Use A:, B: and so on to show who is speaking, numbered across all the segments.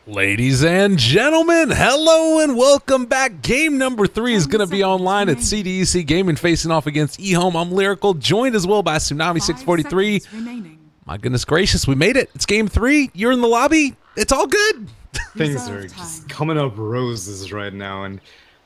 A: Ladies and gentlemen, hello and welcome back. Game number 3 is going to be online at CDEC Gaming, facing off against ehome. I'm Lyrical, joined as well by Tsunami 643. My goodness gracious, we made it. It's game 3. You're in the lobby. It's all good.
B: Things are just coming up roses right now, and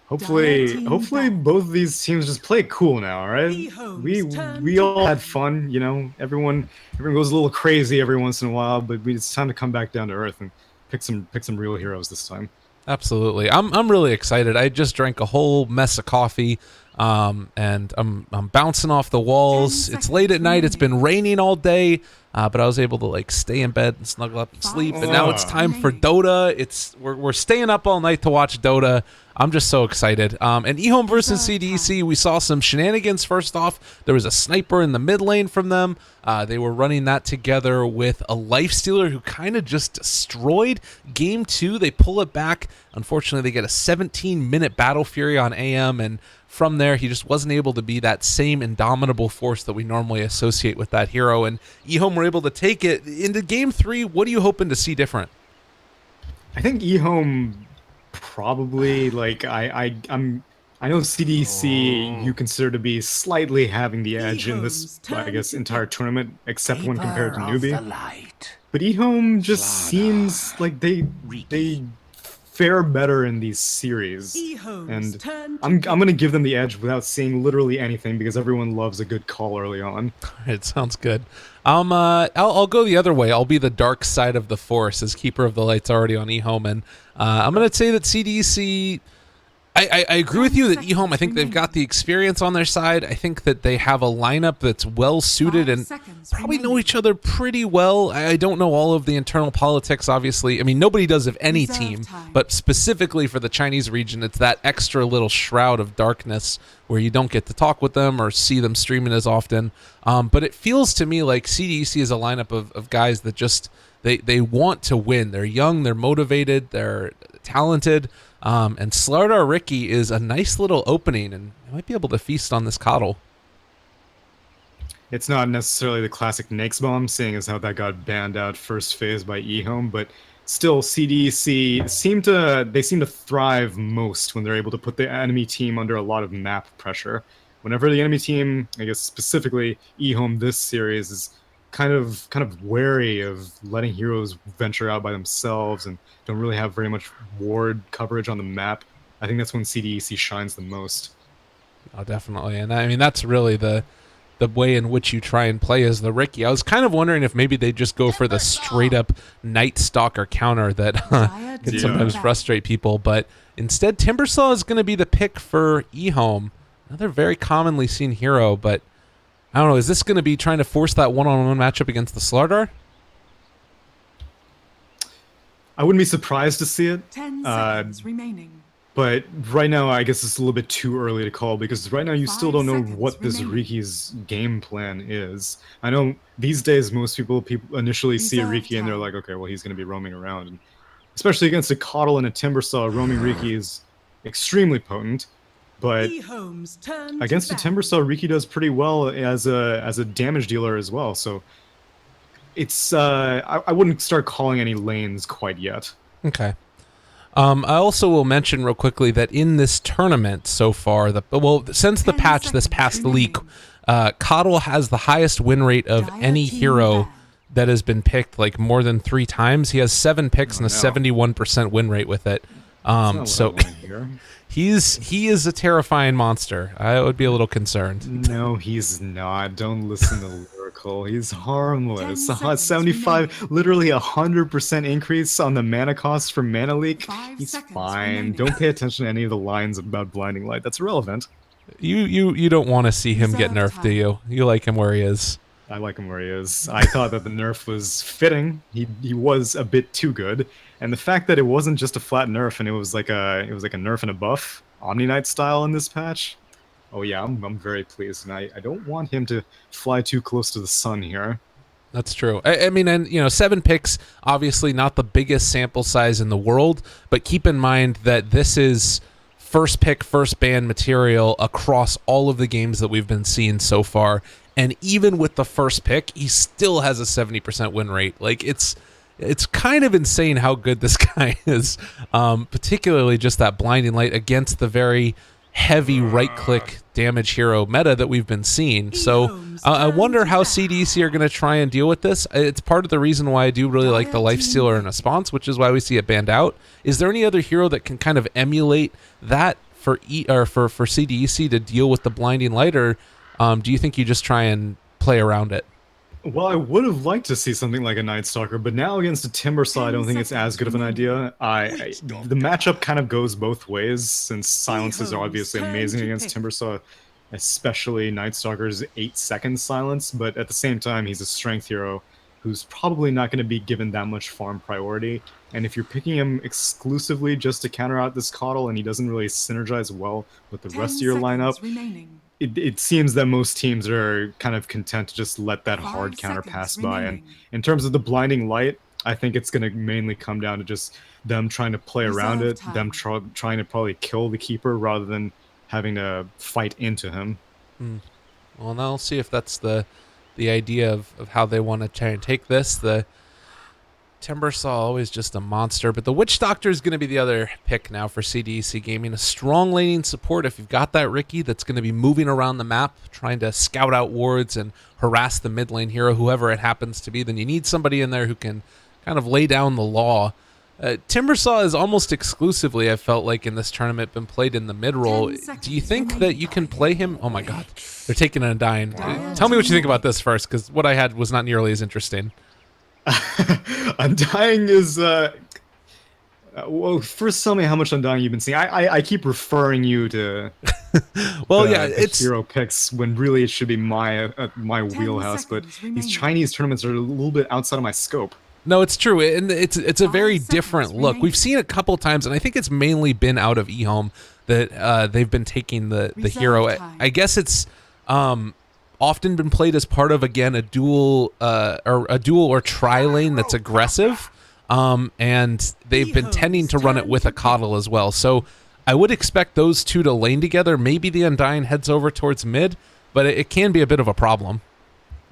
B: hopefully both of these teams just play cool now, right? We all had fun, you know. Everyone goes a little crazy every once in a while, but it's time to come back down to earth and pick some real heroes this time.
A: Absolutely. I'm really excited. I just drank a whole mess of coffee, and I'm bouncing off the walls. It's late at night. It's been raining all day, but I was able to like stay in bed and snuggle up and sleep. And now it's time for Dota. We're staying up all night to watch Dota. I'm just so excited. And ehome versus CDEC, we saw some shenanigans. First off, there was a sniper in the mid lane from them. They were running that together with a lifestealer who kind of just destroyed game 2. They pull it back. Unfortunately, they get a 17-minute battle fury on AM, and from there, he just wasn't able to be that same indomitable force that we normally associate with that hero. And ehome were able to take it into game 3. What are you hoping to see different?
B: I think ehome probably, like, I know CDEC you consider to be slightly having the edge in this, I guess, entire tournament, except when compared to newbie. But ehome just seems like they fare better in these series, and I'm gonna give them the edge without saying literally anything because everyone loves a good call early on.
A: It sounds good. I'll go the other way. I'll be the dark side of the force as Keeper of the Light's already on ehome, and I'm gonna say that CDEC. I agree with you that ehome, I think they've got the experience on their side. I think that they have a lineup that's well suited and probably know each other pretty well. I don't know all of the internal politics, obviously. I mean, nobody does of any team, but specifically for the Chinese region, it's that extra little shroud of darkness where you don't get to talk with them or see them streaming as often. But it feels to me like CDEC is a lineup of guys that just, they want to win. They're young, they're motivated, they're talented. And Slardar Ricky is a nice little opening, and I might be able to feast on this coddle.
B: It's not necessarily the classic Nakes bomb, seeing as how that got banned out first phase by ehome, but still CDEC seem to thrive most when they're able to put the enemy team under a lot of map pressure. Whenever the enemy team, I guess specifically ehome this series, is kind of wary of letting heroes venture out by themselves and don't really have very much ward coverage on the map, I think that's when CDEC shines the most.
A: Oh, definitely. And I mean, that's really the way in which you try and play as the Ricky. I was kind of wondering if maybe they just go for the straight up Night Stalker counter that can sometimes frustrate people, but instead Timbersaw is going to be the pick for ehome. Another very commonly seen hero, but I don't know, is this going to be trying to force that one-on-one matchup against the Slardar?
B: I wouldn't be surprised to see it.
C: 10 seconds remaining.
B: But right now, I guess it's a little bit too early to call, because right now you still don't know what this Riki's game plan is. I know these days most people initially see a Riki and they're like, okay, well, he's going to be roaming around. And especially against a Coddle and a Timbersaw, roaming Riki is extremely potent. But against a Timbersaw, Riki does pretty well as a damage dealer as well. So it's I wouldn't start calling any lanes quite yet.
A: Okay. I also will mention real quickly that in this tournament so far, since the patch this past leak, Coddle has the highest win rate of any hero that has been picked, like more than 3 times. He has 7 picks and a 71% win rate with it. So he is a terrifying monster. I would be a little concerned.
B: No, he's not. Don't listen to Lyrical. He's harmless. 75, literally 100% increase on the mana cost for Mana Leak. He's fine. Don't pay attention to any of the lines about Blinding Light. That's irrelevant.
A: You don't want to see him get nerfed, do you? You like him where he is.
B: I like him where he is. I thought that the nerf was fitting. He was a bit too good. And the fact that it wasn't just a flat nerf and it was like a nerf and a buff, Omni Knight style in this patch. Oh yeah, I'm very pleased, and I don't want him to fly too close to the sun here.
A: That's true. I mean, and you know, 7 picks, obviously not the biggest sample size in the world, but keep in mind that this is first pick, first ban material across all of the games that we've been seeing so far. And even with the first pick, he still has a 70% win rate. Like, it's It's kind of insane how good this guy is, particularly just that blinding light against the very heavy right-click damage hero meta that we've been seeing. So I wonder how CDEC are going to try and deal with this. It's part of the reason why I do really like the Lifestealer in Response, which is why we see it banned out. Is there any other hero that can kind of emulate that for for CDEC to deal with the blinding light, or do you think you just try and play around it?
B: Well, I would have liked to see something like a Night Stalker, but now against a Timbersaw, I don't think it's as good of an idea. The matchup kind of goes both ways, since silences are obviously amazing against Timbersaw, especially Night Stalker's 8-second silence, but at the same time, he's a strength hero who's probably not going to be given that much farm priority. And if you're picking him exclusively just to counter out this Coddle and he doesn't really synergize well with the rest of your lineup, it seems that most teams are kind of content to just let that hard counter pass by. And in terms of the blinding light, I think it's going to mainly come down to just them trying to play around it, them trying to probably kill the keeper rather than having to fight into him.
A: Well, now I'll see if that's the idea of how they want to try and take this. The Timbersaw always just a monster, but the Witch Doctor is going to be the other pick now for CDEC Gaming. A strong laning support. If you've got that Ricky that's going to be moving around the map, trying to scout out wards and harass the mid lane hero, whoever it happens to be, then you need somebody in there who can kind of lay down the law. Timbersaw is almost exclusively, I felt like, in this tournament, been played in the mid role. Do you think that you can play him? Oh my god, they're taking an Undying. Tell me what you think about this first, because what I had was not nearly as interesting.
B: Undying is well, first tell me how much Undying you've been seeing. I keep referring you to
A: well, yeah, it's
B: hero picks when really it should be my wheelhouse, but these Chinese tournaments are a little bit outside of my scope.
A: No, it's true, and it's a very different look. We've seen it a couple times, and I think it's mainly been out of ehome that they've been taking the hero. I guess it's often been played as part of, again, a dual or tri lane that's aggressive, and they've been tending to run it with a Coddle as well. So I would expect those two to lane together. Maybe the Undying heads over towards mid, but it can be a bit of a problem.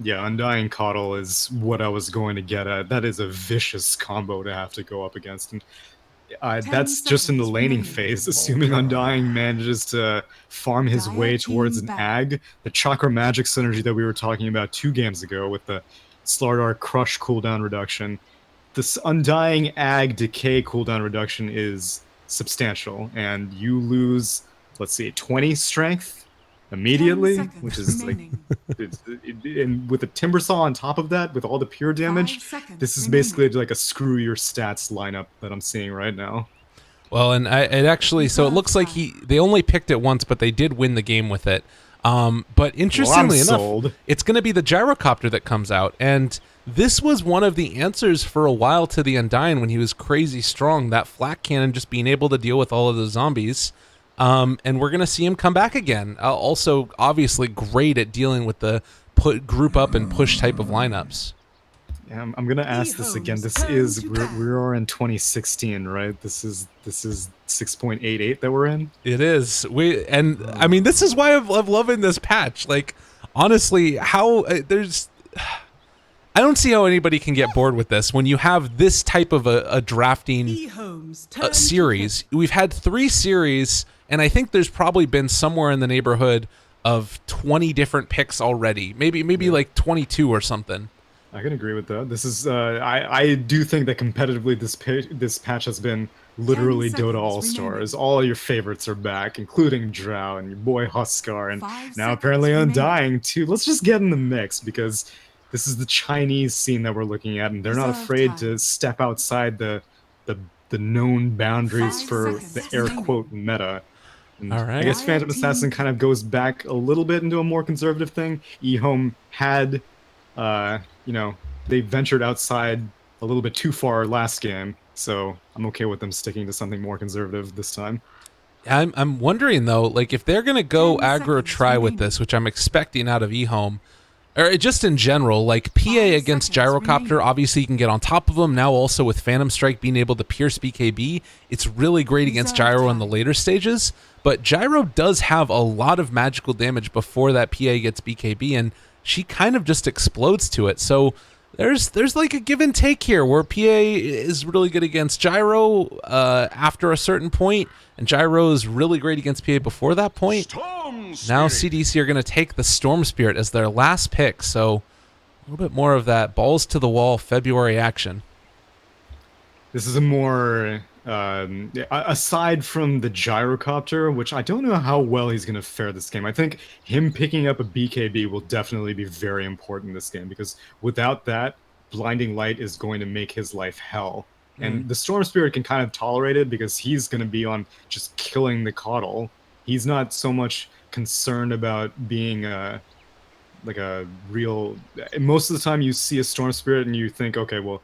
B: Yeah, Undying Coddle is what I was going to get at. That is a vicious combo to have to go up against. And that's just in the laning phase, assuming Undying manages to farm his way towards an ag. The Chakra Magic synergy that we were talking about 2 games ago with the Slardar Crush cooldown reduction. This Undying ag decay cooldown reduction is substantial, and you lose, let's see, 20 strength immediately, which is like, and with the Timbersaw on top of that, with all the pure damage, this is basically like a screw your stats lineup that I'm seeing right now.
A: Well, and it actually, so it looks like they only picked it once, but they did win the game with it. But interestingly enough, it's going to be the Gyrocopter that comes out, and this was one of the answers for a while to the Undying when he was crazy strong, that flak cannon just being able to deal with all of the zombies. And we're going to see him come back again. Also, obviously, great at dealing with the group up and push type of lineups.
B: Yeah, I'm going to ask this again. This is, we are in 2016, right? This is 6.88 that we're in?
A: It is. I mean, this is why I'm loving this patch. Like, honestly, I don't see how anybody can get bored with this when you have this type of a drafting series. We've had 3 series, and I think there's probably been somewhere in the neighborhood of 20 different picks already. Maybe like 22 or something.
B: I can agree with that. This is I do think that competitively this patch has been literally Dota All-Stars. All your favorites are back, including Drow and your boy Huskar, and now apparently Undying too. Let's just get in the mix, because this is the Chinese scene that we're looking at, and they're not afraid to step outside the known boundaries for the air quote meta. And
A: all right.
B: I guess Phantom Assassin kind of goes back a little bit into a more conservative thing. ehome had, they ventured outside a little bit too far last game, so I'm okay with them sticking to something more conservative this time.
A: I'm wondering though, like if they're gonna go aggro try with this, which I'm expecting out of ehome, or just in general, like PA against Gyrocopter, obviously you can get on top of them. Now also with Phantom Strike being able to pierce BKB, it's really great against Gyro in the later stages. But Gyro does have a lot of magical damage before that PA gets BKB, and she kind of just explodes to it. So there's like a give and take here where PA is really good against Gyro after a certain point, and Gyro is really great against PA before that point. Now CDC are going to take the Storm Spirit as their last pick, so a little bit more of that balls to the wall February action.
B: This is a more, aside from the gyrocopter, which I don't know how well he's going to fare this game. I think him picking up a BKB will definitely be very important in this game, because without that, Blinding Light is going to make his life hell. And the Storm Spirit can kind of tolerate it because he's going to be on just killing the Caudal. He's not so much concerned about being like a real... Most of the time you see a Storm Spirit and you think, okay, well,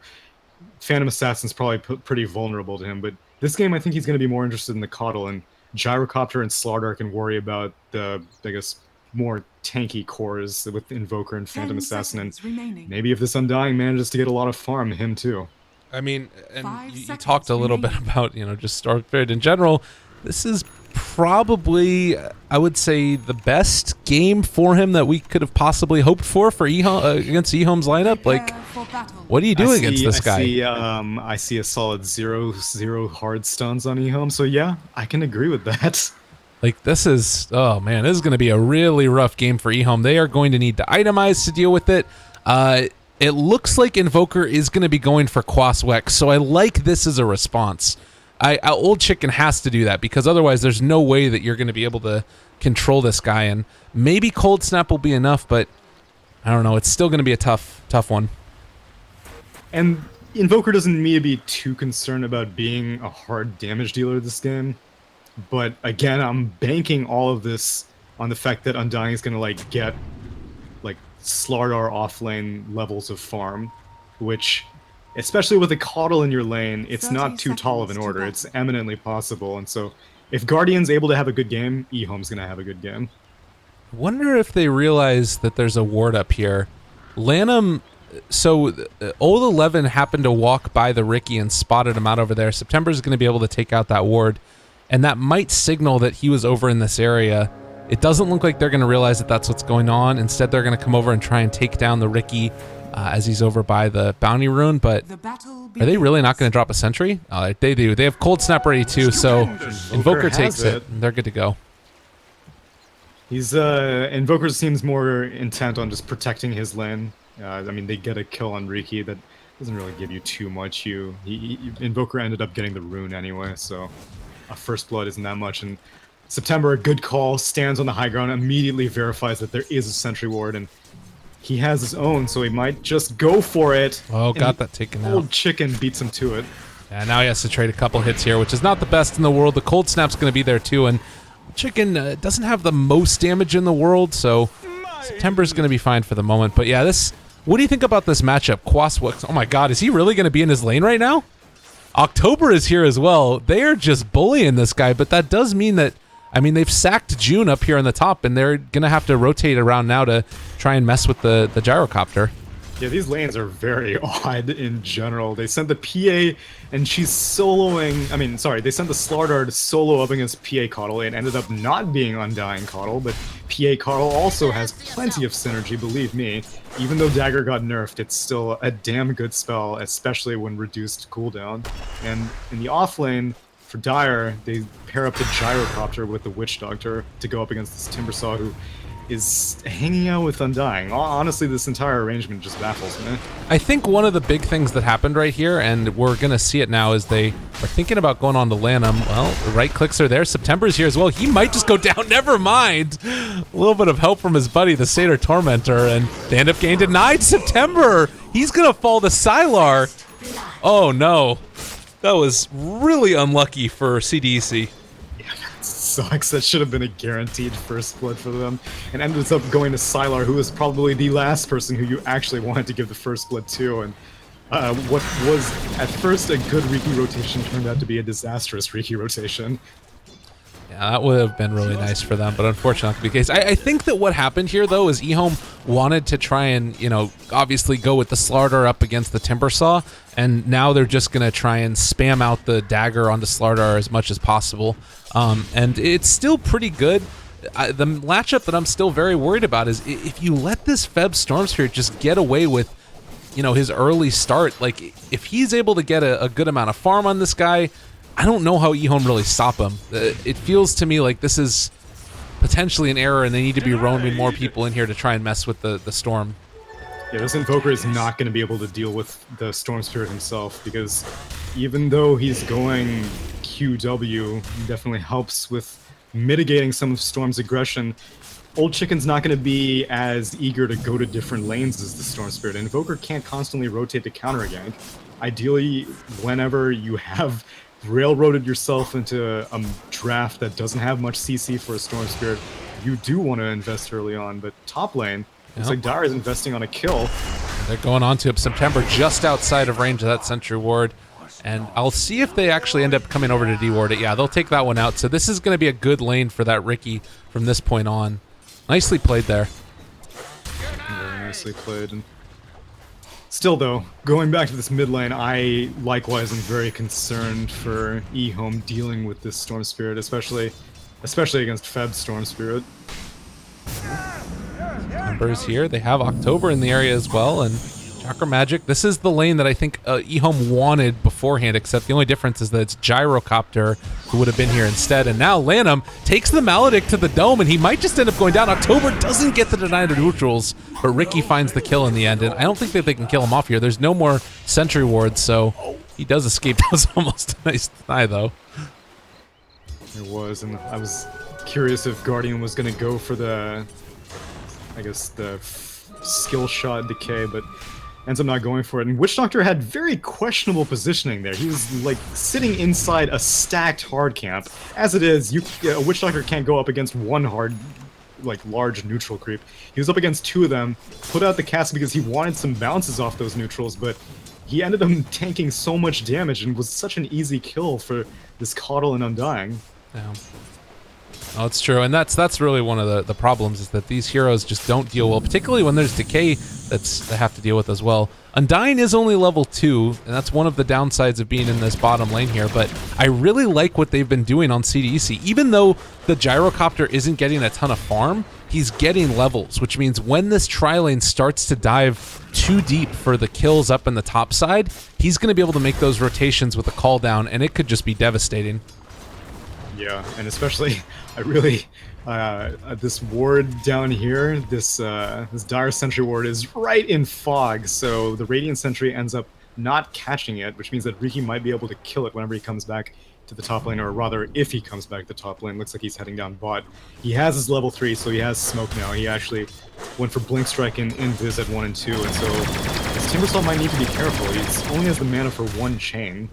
B: Phantom Assassin's probably pretty vulnerable to him, but this game I think he's going to be more interested in the Caudal, and Gyrocopter and Slardar can worry about the, I guess, more tanky cores with Invoker and Phantom Assassin, and maybe if this Undying manages to get a lot of farm, him too.
A: I mean, and you talked a little bit about, just Storm Spirit in general. This is probably, I would say, the best game for him that we could have possibly hoped for against ehome's lineup. Like, what do you do against this guy?
B: I see a solid 0-0 hard stuns on ehome, so yeah, I can agree with that.
A: Like, this is, oh man, this is going to be a really rough game for ehome. They are going to need to itemize to deal with it. It looks like Invoker is going to be going for Quaswex, so I like this as a response. Old Chicken has to do that, because otherwise there's no way that you're going to be able to control this guy, and maybe Cold Snap will be enough, but I don't know. It's still going to be a tough one.
B: And Invoker doesn't need to be too concerned about being a hard damage dealer this game, but again, I'm banking all of this on the fact that Undying is going to get Slardar offlane levels of farm, which, especially with a Caudal in your lane, it's not too tall of an order. It's eminently possible, and so if Guardian's able to have a good game, ehome's going to have a good game.
A: I wonder if they realize that there's a ward up here. Lanham, so Old 11 happened to walk by the Ricky and spotted him out over there. September's going to be able to take out that ward, and that might signal that he was over in this area. It doesn't look like they're going to realize that that's what's going on. Instead, they're going to come over and try and take down the Ricky as he's over by the Bounty Rune, but are they really not going to drop a sentry? They do. They have Cold Snap ready too, so Invoker takes it, and they're good to go.
B: Invoker seems more intent on just protecting his lane. I mean, they get a kill on Riki that doesn't really give you too much. Invoker ended up getting the rune anyway, so a first blood isn't that much. And September, a good call, stands on the high ground, immediately verifies that there is a sentry ward, and he has his own, so he might just go for it.
A: Oh, got that taken out.
B: Old Chicken beats him to it.
A: And now he has to trade a couple hits here, which is not the best in the world. The Cold Snap's going to be there too, and Chicken doesn't have the most damage in the world, so September's going to be fine for the moment. But yeah, what do you think about this matchup? Quaswex, oh my god, is he really going to be in his lane right now? October is here as well. They are just bullying this guy, but that does mean that, I mean, they've sacked June up here on the top, and they're going to have to rotate around now to try and mess with the gyrocopter.
B: Yeah, these lanes are very odd in general. They sent the PA, and she's soloing... I mean, sorry, they sent the Slardar to solo up against PA Caudal. It ended up not being Undying Caudal, but PA Caudal also has plenty of synergy, believe me. Even though Dagger got nerfed, it's still a damn good spell, especially when reduced cooldown. And in the off lane, for Dire, they pair up the Gyrocopter with the Witch Doctor to go up against this Timbersaw, who is hanging out with Undying. Honestly, this entire arrangement just baffles me.
A: I think one of the big things that happened right here, and we're going to see it now, is they are thinking about going on to Lanham. Well, the right clicks are there. September's here as well. He might just go down. Never mind. A little bit of help from his buddy, the Satyr Tormentor, and they end up getting denied. September! He's going to fall to Sylar. Oh, no. That was really unlucky for CDEC.
B: Sucks. That should have been a guaranteed first blood for them, and ended up going to Sylar, who was probably the last person who you actually wanted to give the first blood to, and what was at first a good Riki rotation turned out to be a disastrous Riki rotation.
A: Yeah, that would have been really nice for them, but unfortunately not the case. I think that what happened here, though, is ehome wanted to try and, obviously go with the Slardar up against the Timbersaw, and now they're just going to try and spam out the dagger onto Slardar as much as possible. And it's still pretty good. The matchup that I'm still very worried about is if you let this Feb Storm Spirit just get away with you know, his early start. Like, if he's able to get a good amount of farm on this guy, I don't know how ehome really stop him. It feels to me like this is potentially an error, and they need to be roaming more people in here to try and mess with the storm.
B: Yeah, this Invoker is not going to be able to deal with the Storm Spirit himself, because even though he's going QW, he definitely helps with mitigating some of Storm's aggression. Old Chicken's not going to be as eager to go to different lanes as the Storm Spirit. Invoker can't constantly rotate to counter a gank. Ideally, whenever you have railroaded yourself into a draft that doesn't have much CC for a Storm Spirit, you do want to invest early on. But top lane, looks like Dire is investing on a kill.
A: They're going on to September, just outside of range of that Sentry Ward. And I'll see if they actually end up coming over to de-ward it. Yeah, they'll take that one out. So this is going to be a good lane for that Riki from this point on. Nicely played there.
B: Very nicely played. And still, though, going back to this mid lane, I likewise am very concerned for ehome dealing with this Storm Spirit, especially against Feb's Storm Spirit.
A: Numbers here. They have October in the area as well, and Chakra Magic. This is the lane that I think ehome wanted beforehand, except the only difference is that it's Gyrocopter who would have been here instead. And now Lanham takes the Maledict to the dome, and he might just end up going down. October doesn't get the deny to neutrals, but Riki finds the kill in the end, and I don't think that they can kill him off here. There's no more Sentry Wards, so he does escape. That was almost a nice deny, though.
B: It was, and I was curious if Guardian was going to go for the, I guess, the skill shot decay, but ends up not going for it. And Witch Doctor had very questionable positioning there. He was like sitting inside a stacked hard camp. As it is, a Witch Doctor can't go up against one hard, like large neutral creep. He was up against two of them, put out the cast because he wanted some bounces off those neutrals, but he ended up tanking so much damage and was such an easy kill for this Coddle and Undying.
A: Yeah. Oh, it's true, and that's really one of the problems, is that these heroes just don't deal well, particularly when there's decay they have to deal with as well. Undying is only level 2, and that's one of the downsides of being in this bottom lane here, but I really like what they've been doing on CDEC. Even though the Gyrocopter isn't getting a ton of farm, he's getting levels, which means when this tri-lane starts to dive too deep for the kills up in the top side, he's going to be able to make those rotations with a call down, and it could just be devastating.
B: Yeah, and especially, I really, this ward down here, this Dire Sentry ward is right in fog, so the Radiant Sentry ends up not catching it, which means that Riki might be able to kill it whenever he comes back to the top lane, or rather, if he comes back to the top lane. Looks like he's heading down bot. He has his level 3, so he has smoke now. He actually went for Blink Strike and Invis at 1 and 2, and so his Timbersaw might need to be careful. He only has the mana for one chain.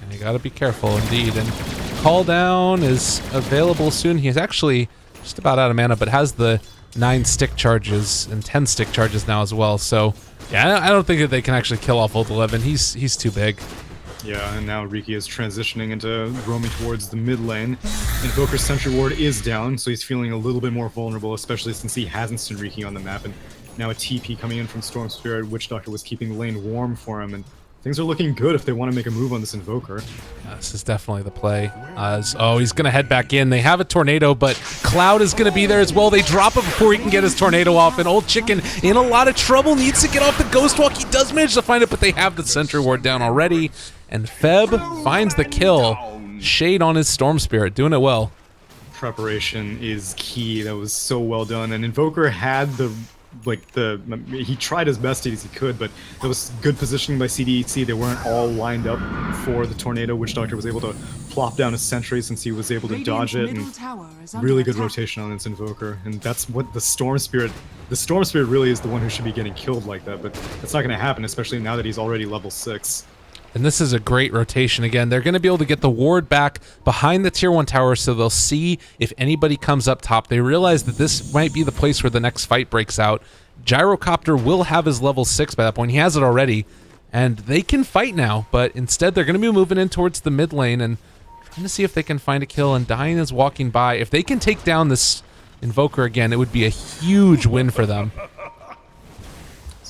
A: And you gotta be careful indeed. And Call Down is available soon. He's actually just about out of mana, but has the 9 stick charges and 10 stick charges now as well. So yeah, I don't think that they can actually kill off Old 11. He's too big.
B: Yeah, and now Riki is transitioning into roaming towards the mid lane. Invoker's Sentry Ward is down, so he's feeling a little bit more vulnerable, especially since he hasn't seen Riki on the map. And now a TP coming in from Storm Spirit. Witch Doctor was keeping the lane warm for him, and things are looking good if they want to make a move on this Invoker.
A: Yeah, this is definitely the play. Oh, he's going to head back in. They have a tornado, but Cloud is going to be there as well. They drop it before he can get his tornado off, and Old Chicken in a lot of trouble, needs to get off the Ghost Walk. He does manage to find it, but they have the Sentry Ward down already, and Feb finds the kill. Shade on his Storm Spirit, doing it well.
B: Preparation is key. That was so well done, and Invoker had he tried as best as he could, but that was good positioning by CDEC. They weren't all lined up for the tornado. Witch Doctor was able to plop down a sentry since he was able to dodge it, and really good rotation on this Invoker. And that's what the Storm Spirit really is the one who should be getting killed like that, but that's not going to happen, especially now that he's already level 6.
A: And this is a great rotation. Again, they're going to be able to get the ward back behind the tier 1 tower, so they'll see if anybody comes up top. They realize that this might be the place where the next fight breaks out. Gyrocopter will have his level 6 by that point. He has it already, and they can fight now, but instead they're going to be moving in towards the mid lane and trying to see if they can find a kill, and Dying is walking by. If they can take down this Invoker again, it would be a huge win for them.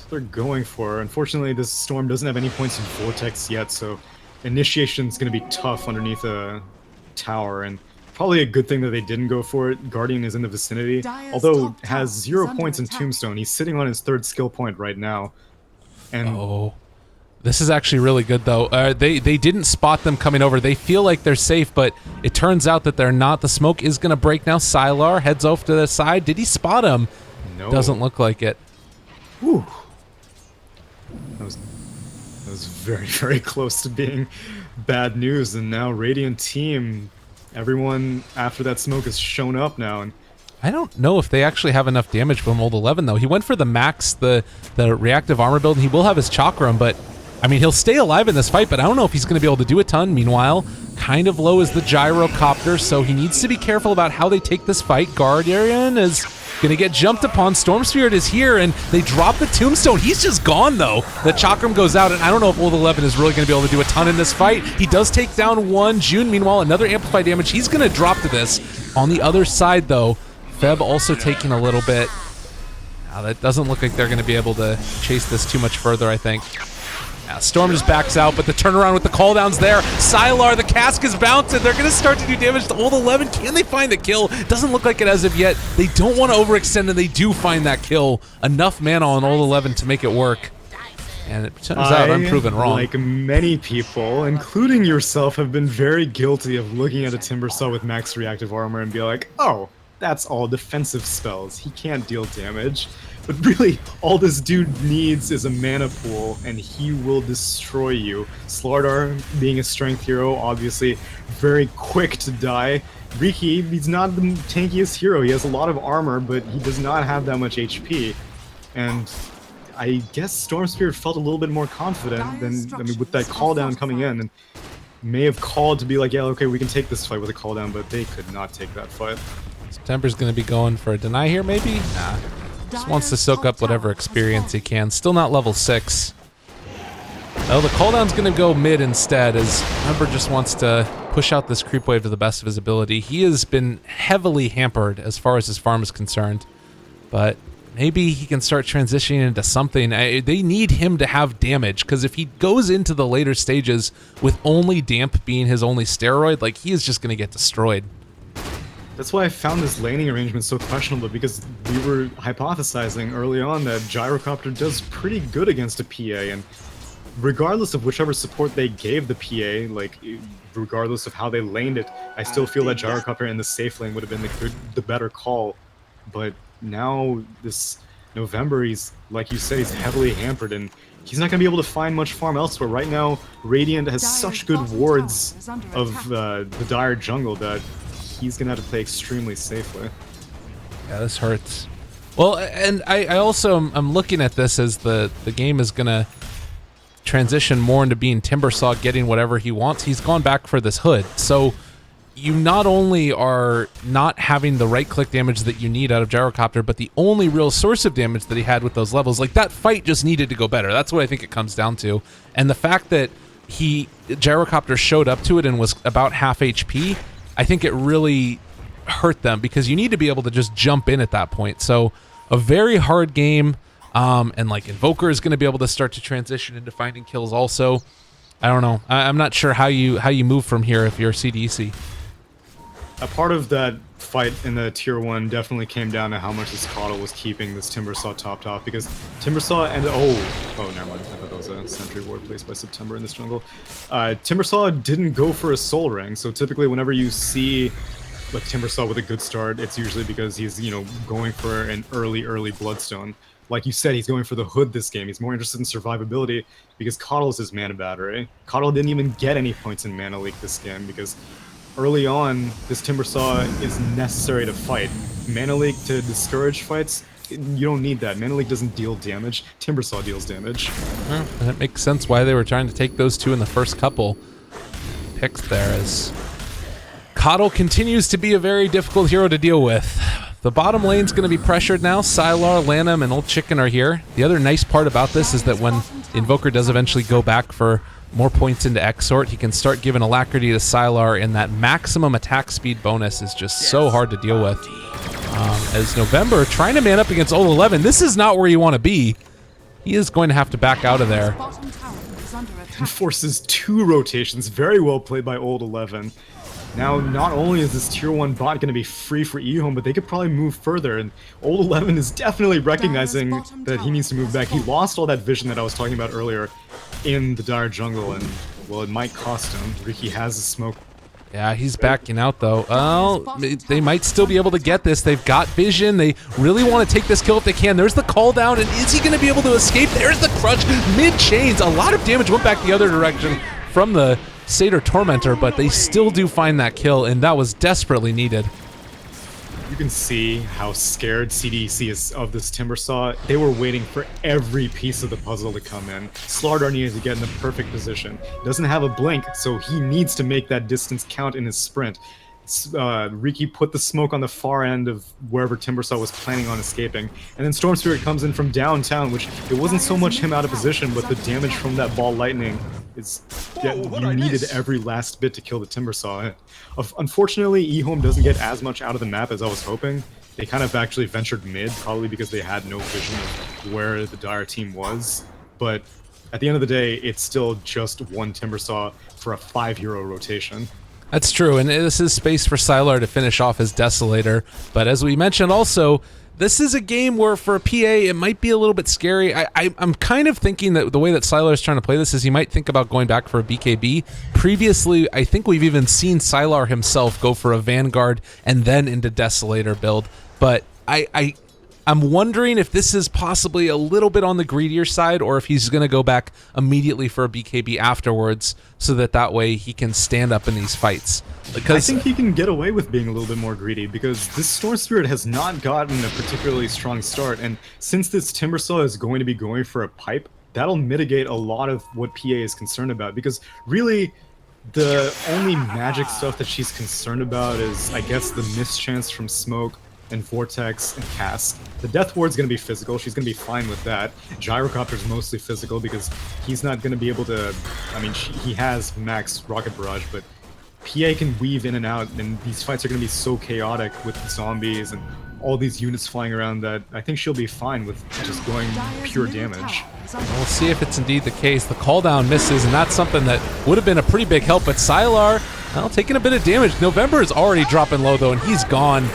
B: They're going for. Unfortunately, this storm doesn't have any points in Vortex yet, so initiation's going to be tough underneath a tower, and probably a good thing that they didn't go for it. Guardian is in the vicinity, although has 0 points in Tombstone. He's sitting on his 3rd skill point right now. And
A: Oh, this is actually really good though. They didn't spot them coming over. They feel like they're safe, but it turns out that they're not. The smoke is going to break now. Sylar heads off to the side. Did he spot him?
B: no.
A: Doesn't look like it.
B: Whew. That was very, very close to being bad news. And now Radiant team, everyone after that smoke has shown up now. And
A: I don't know if they actually have enough damage from Old 11 though. He went for the max, the reactive armor build, and he will have his chakram, but I mean, he'll stay alive in this fight, but I don't know if he's going to be able to do a ton. Meanwhile, kind of low is the gyrocopter, so he needs to be careful about how they take this fight. Guardian is going to get jumped upon. Storm Spirit is here, and they drop the tombstone. He's just gone, though. The chakram goes out, and I don't know if Old 11 is really going to be able to do a ton in this fight. He does take down one. June, meanwhile, another amplified damage. He's going to drop to this. On the other side, though, Feb also taking a little bit. Now, that doesn't look like they're going to be able to chase this too much further, I think. Now, Storm just backs out, but the turnaround with the cooldowns there. Sylar, the cask is bouncing. They're going to start to do damage to Old 11. Can they find the kill? Doesn't look like it as of yet. They don't want to overextend, and they do find that kill. Enough mana on Old 11 to make it work. And it turns out I'm proven wrong.
B: Like many people, including yourself, have been very guilty of looking at a Timbersaw with max reactive armor and be like, oh, that's all defensive spells. He can't deal damage. But really, all this dude needs is a mana pool, and he will destroy you. Slardar, being a strength hero, obviously very quick to die. Riki, he's not the tankiest hero. He has a lot of armor, but he does not have that much HP. And I guess Storm Spirit felt a little bit more confident than, I mean, with that call down coming in, and may have called to be like, yeah, okay, we can take this fight with a call down, but they could not take that fight.
A: September's going to be going for a deny here, maybe? Nah. Just wants to soak up whatever experience he can. Still not level 6. Oh, the cooldown's going to go mid instead, as Ember just wants to push out this creep wave to the best of his ability. He has been heavily hampered as far as his farm is concerned, but maybe he can start transitioning into something. They need him to have damage, because if he goes into the later stages with only damp being his only steroid, like, he is just going to get destroyed.
B: That's why I found this laning arrangement so questionable, because we were hypothesizing early on that Gyrocopter does pretty good against a PA, and regardless of whichever support they gave the PA, like, regardless of how they laned it, I still feel that Gyrocopter in the safe lane would have been the better call. But now, this November, he's, like you said, he's heavily hampered, and he's not going to be able to find much farm elsewhere. Right now, Radiant has such good wards of the Dire jungle that he's going to have to play extremely safely.
A: Yeah, this hurts. Well, and I also am looking at this as the game is going to transition more into being Timbersaw getting whatever he wants. He's gone back for this hood. So you not only are not having the right-click damage that you need out of Gyrocopter, but the only real source of damage that he had with those levels, like, that fight just needed to go better. That's what I think it comes down to. And the fact that Gyrocopter showed up to it and was about half HP, I think it really hurt them, because you need to be able to just jump in at that point. So a very hard game, and like Invoker is going to be able to start to transition into finding kills also. I don't know. I'm not sure how you move from here if you're CDEC.
B: A part of that fight in the tier 1 definitely came down to how much this Coddle was keeping this Timbersaw top, because Timbersaw and oh never mind, I thought that was a sentry ward placed by September in this jungle. Timbersaw didn't go for a soul ring, so typically whenever you see like Timbersaw with a good start, it's usually because he's, you know, going for an early bloodstone. Like you said, he's going for the hood this game. He's more interested in survivability because Coddle is his mana battery. Coddle didn't even get any points in mana leak this game because early on, this Timbersaw is necessary to fight. Mana leak to discourage fights, you don't need that. Mana leak doesn't deal damage. Timbersaw deals damage.
A: Well, that makes sense why they were trying to take those two in the first couple picks there, as Coddle continues to be a very difficult hero to deal with. The bottom lane's going to be pressured now. Sylar, Lanham, and Old Chicken are here. The other nice part about this is that when Invoker does eventually go back for more points into Exort, he can start giving Alacrity to Sylar, and that maximum attack speed bonus is just so hard to deal with. As November trying to man up against Old 11, this is not where you want to be. He is going to have to back out of there.
B: And forces 2 rotations, very well played by Old 11. Now, not only is this tier 1 bot going to be free for ehome, but they could probably move further, and Old 11 is definitely recognizing that he needs to move back. He lost all that vision that I was talking about earlier in the dire jungle, and, well, it might cost him. Riki has a smoke.
A: Yeah, he's backing out, though. Well, they might still be able to get this. They've got vision. They really want to take this kill if they can. There's the call down, and is he going to be able to escape? There's the crunch mid-chains. A lot of damage went back the other direction from the Satyr Tormentor, but they still do find that kill, and that was desperately needed.
B: You can see how scared CDEC is of this Timbersaw. They were waiting for every piece of the puzzle to come in. Slardar needed to get in the perfect position. Doesn't have a blink, so he needs to make that distance count in his sprint. Riki put the smoke on the far end of wherever Timbersaw was planning on escaping, and then Storm Spirit comes in from downtown, which it wasn't so much him out of position, but the damage from that ball lightning is you needed every last bit to kill the Timbersaw. Unfortunately, ehome doesn't get as much out of the map as I was hoping. They kind of actually ventured mid, probably because they had no vision of where the Dire team was, but at the end of the day, it's still just one Timbersaw for a 5-hero rotation.
A: That's true, and this is space for Sylar to finish off his Desolator. But as we mentioned also, this is a game where for a PA, it might be a little bit scary. I'm kind of thinking that the way that Sylar is trying to play this is he might think about going back for a BKB. Previously, I think we've even seen Sylar himself go for a Vanguard and then into Desolator build. But I'm wondering if this is possibly a little bit on the greedier side, or if he's going to go back immediately for a BKB afterwards, so that way he can stand up in these fights. Because
B: I think he can get away with being a little bit more greedy, because this Storm Spirit has not gotten a particularly strong start, and since this Timbersaw is going to be going for a pipe, that'll mitigate a lot of what PA is concerned about, because really the only magic stuff that she's concerned about is, I guess, the mischance from smoke and Vortex and Cask. The Death Ward's going to be physical. She's going to be fine with that. Gyrocopter's mostly physical because he's not going to be able to... I mean, he has max Rocket Barrage, but PA can weave in and out, and these fights are going to be so chaotic with zombies and all these units flying around that I think she'll be fine with just going pure damage.
A: We'll see if it's indeed the case. The call down misses, and that's something that would have been a pretty big help, but Sylar, well, taking a bit of damage. November is already dropping low, though, and he's gone.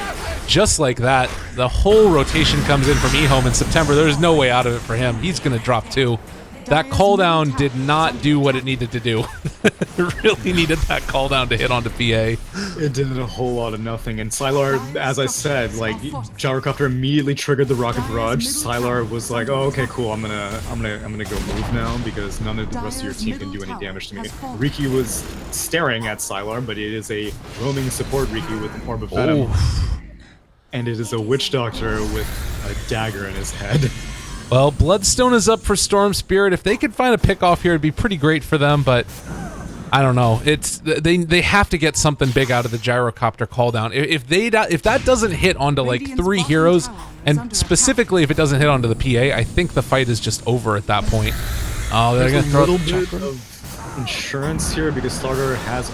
A: Just like that, the whole rotation comes in from ehome in September. There's no way out of it for him. He's going to drop too. That call down did not do what it needed to do. It really needed that call down to hit onto PA.
B: It did a whole lot of nothing, and Sylar, as I said, like, Gyrocopter immediately triggered the Rocket Barrage. Sylar was like, "Oh, okay, cool. I'm gonna go move now because none of the rest of your team can do any damage to me." Riki was staring at Sylar, but it is a roaming support Riki with an Orb of Venom. And it is a Witch Doctor with a dagger in his head.
A: Well, Bloodstone is up for Storm Spirit. If they could find a pick off here, it'd be pretty great for them, but I don't know. It's they have to get something big out of the Gyrocopter call down. If that doesn't hit onto like 3 heroes, and specifically if it doesn't hit onto the PA, I think the fight is just over at that point. Oh, they're going to throw a little bit
B: of insurance here because Slardar has...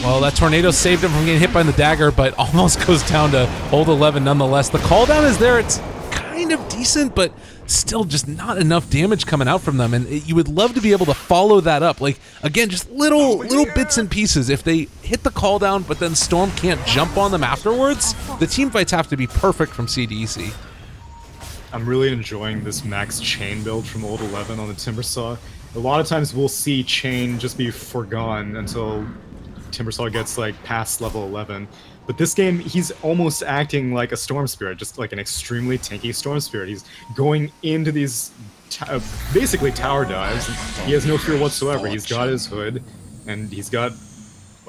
A: Well, that tornado saved him from getting hit by the dagger, but almost goes down to Old 11 nonetheless. The call down is there. It's kind of decent, but still just not enough damage coming out from them. And you would love to be able to follow that up. Like, again, just little bits and pieces. If they hit the call down, but then Storm can't jump on them afterwards, the team fights have to be perfect from CDEC.
B: I'm really enjoying this max chain build from Old 11 on the Timbersaw. A lot of times we'll see chain just be forgone until Timbersaw gets like past level 11. But this game, he's almost acting like a Storm Spirit, just like an extremely tanky Storm Spirit. He's going into these basically tower dives. He has no fear whatsoever. He's got his hood, and he's got...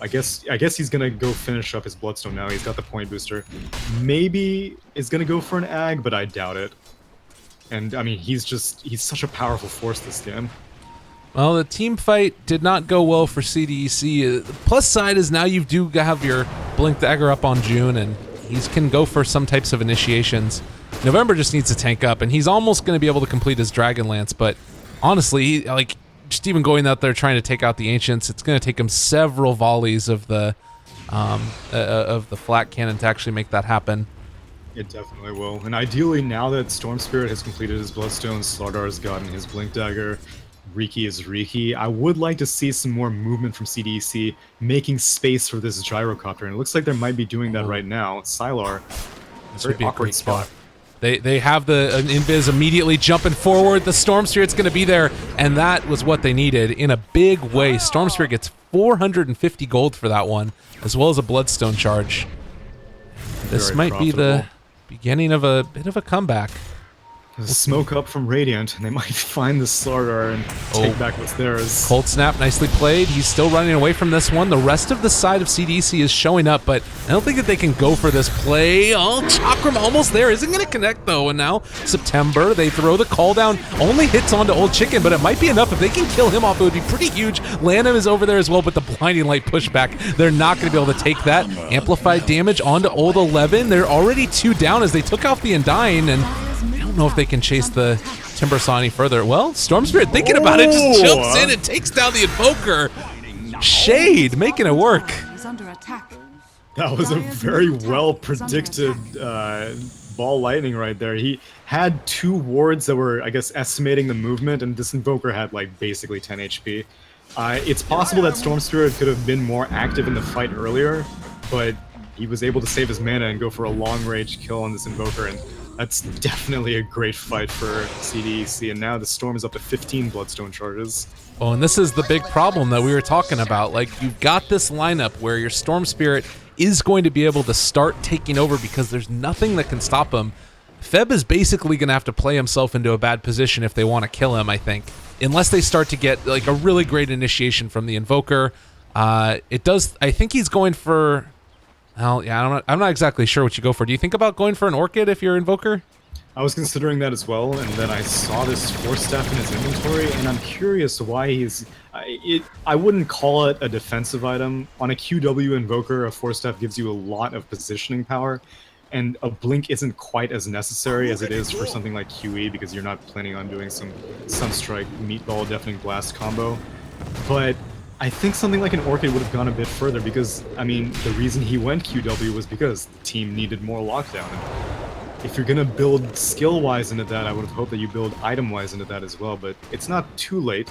B: I guess he's gonna go finish up his Bloodstone now. He's got the point booster. Maybe is gonna go for an Ag, but I doubt it. And I mean, he's such a powerful force this game.
A: Well, the team fight did not go well for CDEC. The plus side is now you do have your Blink Dagger up on June, and he can go for some types of initiations. November just needs to tank up, and he's almost going to be able to complete his Dragon Lance, but honestly, like, just even going out there trying to take out the Ancients, it's going to take him several volleys of the flat cannon to actually make that happen.
B: It definitely will. And ideally, now that Storm Spirit has completed his Bloodstone, Slardar has gotten his Blink Dagger, Riki is Riki. I would like to see some more movement from CDEC, making space for this gyrocopter, and it looks like they might be doing that right now. Sylar,
A: This
B: very
A: would be a
B: awkward
A: great kill.
B: spot.
A: They have the invis immediately jumping forward. The Storm Spirit's going to be there, and that was what they needed in a big way. Storm Spirit gets 450 gold for that one, as well as a Bloodstone charge. This
B: Very
A: might be the
B: profitable.
A: beginning of a bit of a comeback.
B: There's smoke up from Radiant, and they might find the Slardar and take back what's theirs.
A: Cold Snap, nicely played. He's still running away from this one. The rest of the side of CDC is showing up, but I don't think that they can go for this play. Oh, Chakram almost there. Isn't going to connect, though. And now September, they throw the call down. Only hits onto Old Chicken, but it might be enough. If they can kill him off, it would be pretty huge. Lanham is over there as well, but the Blinding Light pushback, they're not going to be able to take that. Amplified damage onto Old 11. They're already 2 down as they took off the Undying, and I don't know if they can chase the Timbersaw any further. Well, Storm Spirit thinking about it, just jumps in and takes down the Invoker. Shade making it work.
B: That was a very well predicted ball lightning right there. He had 2 wards that were, I guess, estimating the movement, and this Invoker had like basically 10 HP. It's possible that Storm Spirit could have been more active in the fight earlier, but he was able to save his mana and go for a long range kill on this Invoker, and that's definitely a great fight for CDEC, and now the Storm is up to 15 Bloodstone charges.
A: Oh, and this is the big problem that we were talking about. Like, you've got this lineup where your Storm Spirit is going to be able to start taking over because there's nothing that can stop him. Feb is basically going to have to play himself into a bad position if they want to kill him, I think. Unless they start to get, like, a really great initiation from the Invoker. I think he's going for... Well, yeah, I'm not exactly sure what you go for. Do you think about going for an Orchid if you're Invoker?
B: I was considering that as well, and then I saw this Force Staff in his inventory, and I'm curious why he's... I wouldn't call it a defensive item. On a QW Invoker, a Force Staff gives you a lot of positioning power, and a Blink isn't quite as necessary as it is for something like QE, because you're not planning on doing some Sunstrike, Meatball, Deafening Blast combo. But I think something like an Orchid would have gone a bit further, because, I mean, the reason he went QW was because the team needed more lockdown. And if you're gonna build skill-wise into that, I would have hoped that you build item-wise into that as well, but it's not too late.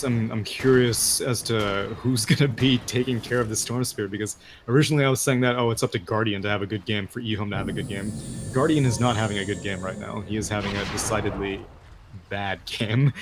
B: I'm curious as to who's gonna be taking care of the Storm Spirit, because originally I was saying that, oh, it's up to Guardian to have a good game, for ehome to have a good game. Guardian is not having a good game right now. He is having a decidedly bad game,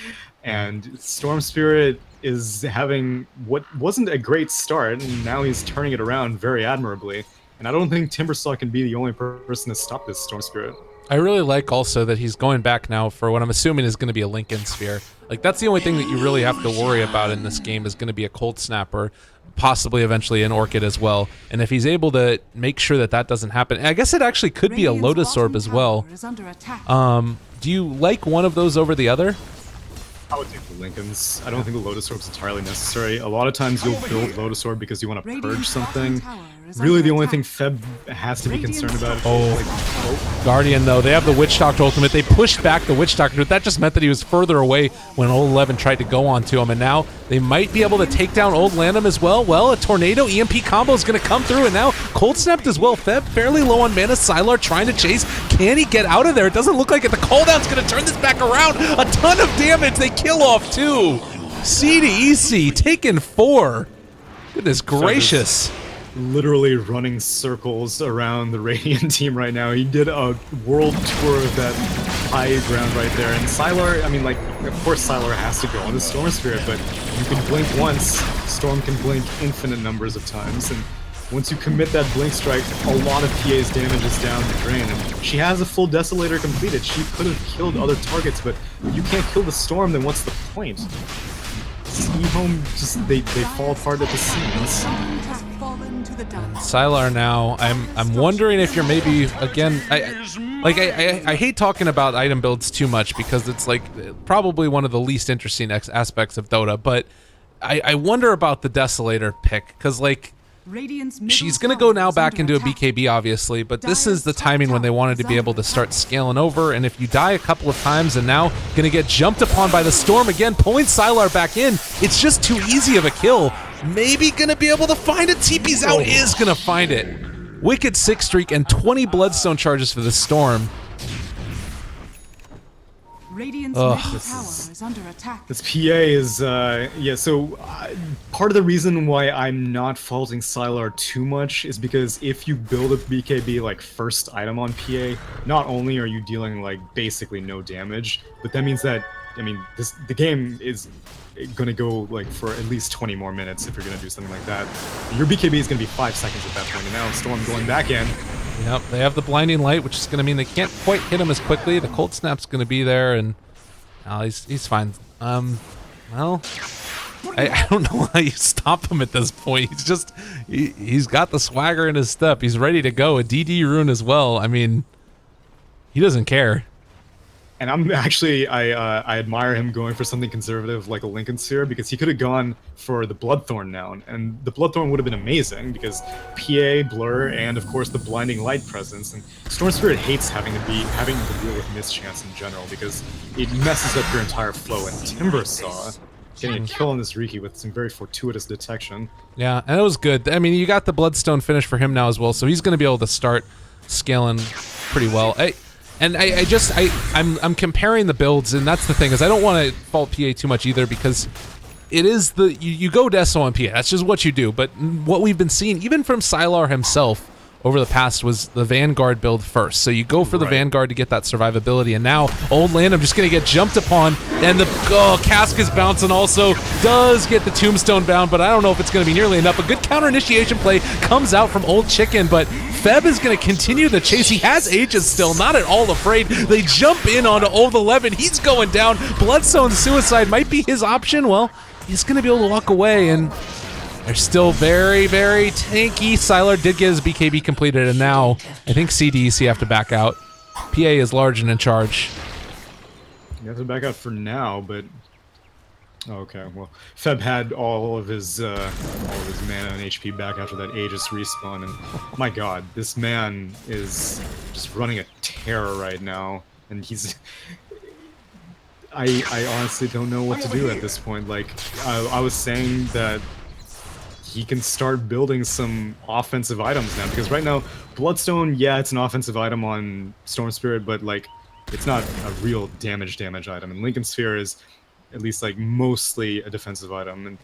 B: and Storm Spirit is having what wasn't a great start, and now he's turning it around very admirably. And I don't think Timbersaw can be the only person to stop this Storm Spirit.
A: I really like also that he's going back now for what I'm assuming is going to be a Lincoln Sphere. Like, that's the only thing that you really have to worry about in this game is going to be a Cold Snapper, possibly eventually an Orchid as well. And if he's able to make sure that that doesn't happen, I guess it actually could be a Lotus Orb as well. Do you like one of those over the other?
B: I would take the Lincolns. I don't think the Lotus Orb's entirely necessary. A lot of times you'll build Lotus Orb because you want to purge something. Really, the only thing Feb has to be concerned about is
A: Guardian, though, they have the Witch Doctor ultimate. They pushed back the Witch Doctor, but that just meant that he was further away when Old 11 tried to go onto him, and now they might be able to take down Old Lanham as well. Well, a Tornado EMP combo is going to come through, and now Cold Snapped as well. Feb fairly low on mana. Sylar trying to chase. Can he get out of there? It doesn't look like it. The cooldown's going to turn this back around. A ton of damage. They kill off 2. CDEC taking 4. Goodness gracious.
B: Literally running circles around the Radiant team right now. He did a world tour of that high ground right there. And Sylar, I mean, like, of course Sylar has to go on the Storm Spirit, but you can blink once, Storm can blink infinite numbers of times. And once you commit that blink strike, a lot of PA's damage is down the drain. And she has a full Desolator completed. She could have killed other targets, but if you can't kill the Storm, then what's the point? ehome just they fall apart at the seams.
A: Sylar now, I'm wondering if you're maybe, again, I hate talking about item builds too much because it's like probably one of the least interesting aspects of Dota, but I wonder about the Desolator pick, because like she's going to go now back into a BKB obviously, but this is the timing when they wanted to be able to start scaling over, and if you die a couple of times and now going to get jumped upon by the Storm again, pulling Sylar back in, it's just too easy of a kill. Maybe going to be able to find it. TP's out, is going to find it. Wicked 6 streak and 20 Bloodstone charges for the Storm.
C: Radiant's
A: Ugh.
C: middle tower is under attack.
B: This PA is, yeah, so part of the reason why I'm not faulting Sylar too much is because if you build a BKB, like, first item on PA, not only are you dealing, like, basically no damage, but that means that, I mean, the game is gonna go, like, for at least 20 more minutes if you're gonna do something like that. Your BKB is gonna be 5 seconds at that point, and now Storm going back in.
A: Yep, they have the blinding light, which is going to mean they can't quite hit him as quickly. The cold snap's going to be there, and he's fine. Well, I don't know how you stop him at this point. He's just he's got the swagger in his step. He's ready to go. A DD rune as well. I mean, he doesn't care.
B: And I'm actually, I admire him going for something conservative like a Lincoln Sphere, because he could have gone for the Bloodthorn now, and the Bloodthorn would have been amazing, because PA, Blur, and of course the Blinding Light presence, and Storm Spirit hates having to deal with mischance in general, because it messes up your entire flow, and Timbersaw getting a kill on this Riki with some very fortuitous detection.
A: Yeah, and it was good. I mean, you got the Bloodstone finish for him now as well, so he's going to be able to start scaling pretty well. I'm comparing the builds, and that's the thing, is I don't want to fault PA too much either, because it is you go Deso on PA. That's just what you do. But what we've been seeing, even from Sylar himself over the past, was the Vanguard build first. So you go for the Vanguard to get that survivability, and now Old Land, I'm just going to get jumped upon, and the Cask is bouncing also, does get the Tombstone bound, but I don't know if it's going to be nearly enough. A good counter initiation play comes out from Old Chicken, but Feb is going to continue the chase. He has Aegis still, not at all afraid. They jump in onto Old 11. He's going down. Bloodstone Suicide might be his option. Well, he's going to be able to walk away, and they're still very, very tanky. Sylar did get his BKB completed, and now I think CDEC have to back out. PA is large and in charge.
B: You have to back out for now, but okay. Well, Feb had all of his mana and HP back after that Aegis respawn, and my God, this man is just running a terror right now, and he's. I honestly don't know what to do at this point. Like, I was saying that he can start building some offensive items now, because right now Bloodstone, yeah, it's an offensive item on Storm Spirit, but like it's not a real damage item, and Lincoln Sphere is at least like mostly a defensive item. And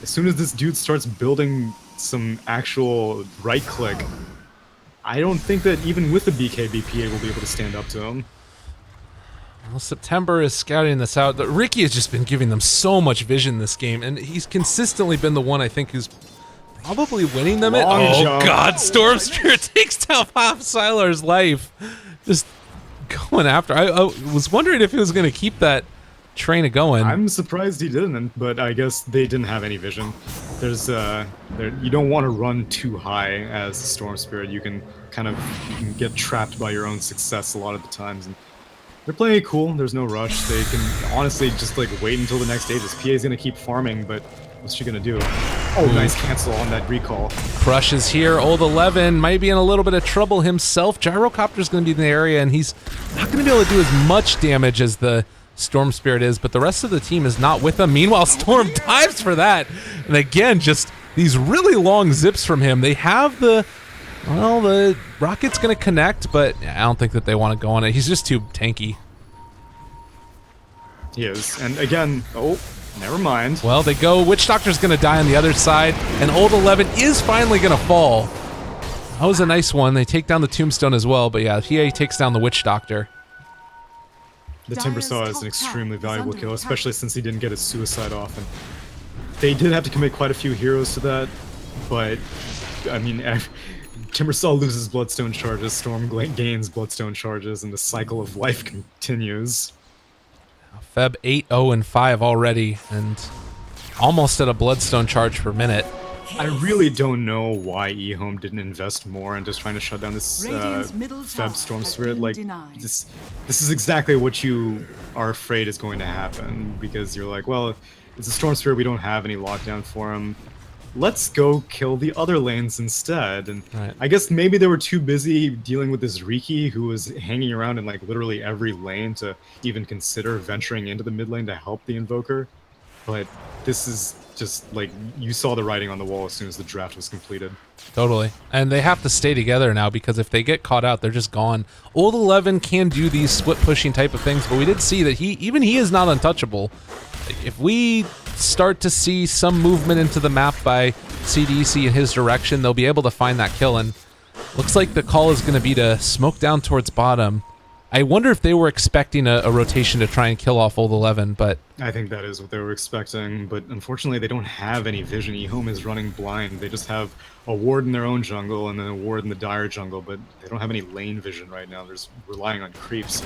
B: as soon as this dude starts building some actual right click, I don't think that even with the BKB, PA will be able to stand up to him.
A: Well, September is scouting this out. Riki has just been giving them so much vision this game, and he's consistently been the one, I think, who's probably winning them. God, Storm Spirit takes down half Sylar's life. Just going after. I was wondering if he was going to keep that train going.
B: I'm surprised he didn't, but I guess they didn't have any vision. There's you don't want to run too high as a Storm Spirit. You can get trapped by your own success a lot of the times. And they're playing it cool. There's no rush. They can honestly just like wait until the next Aegis. PA's gonna keep farming, but what's she gonna do? Oh, nice cancel on that recall.
A: Crush is here. Old 11 might be in a little bit of trouble himself. Gyrocopter's gonna be in the area, and he's not gonna be able to do as much damage as the Storm Spirit is, but the rest of the team is not with him. Meanwhile, Storm dives for that. And again, just these really long zips from him. They have the rocket's gonna connect, but I don't think that they want to go on it. He's just too tanky.
B: He is. And again, oh, never mind.
A: Well, they go. Witch Doctor's gonna die on the other side, and Old 11 is finally gonna fall. That was a nice one. They take down the Tombstone as well, but yeah, PA takes down the Witch Doctor.
B: The Timbersaw is an extremely valuable kill, especially since he didn't get his suicide off. And they did have to commit quite a few heroes to that, but I mean, Timbersaw loses Bloodstone charges, Storm gains Bloodstone charges, and the cycle of life continues.
A: Feb 8-0-5 already, and almost at a Bloodstone charge per minute.
B: I really don't know why ehome didn't invest more in just trying to shut down this Feb Storm Spirit. Like, this is exactly what you are afraid is going to happen, because you're like, well, it's a Storm Spirit, we don't have any lockdown for him. Let's go kill the other lanes instead. And I guess maybe they were too busy dealing with this Riki, who was hanging around in like literally every lane, to even consider venturing into the mid lane to help the Invoker. But this is just like you saw the writing on the wall as soon as the draft was completed.
A: Totally. And they have to stay together now because if they get caught out, they're just gone. Old 11 can do these split pushing type of things, but we did see that he is not untouchable. If we start to see some movement into the map by CDEC in his direction, they'll be able to find that kill. And looks like the call is going to be to smoke down towards bottom. I wonder if they were expecting a rotation to try and kill off Old 11, but...
B: I think that is what they were expecting, but unfortunately they don't have any vision. ehome is running blind. They just have a ward in their own jungle and then a ward in the dire jungle, but they don't have any lane vision right now. They're just relying on creeps.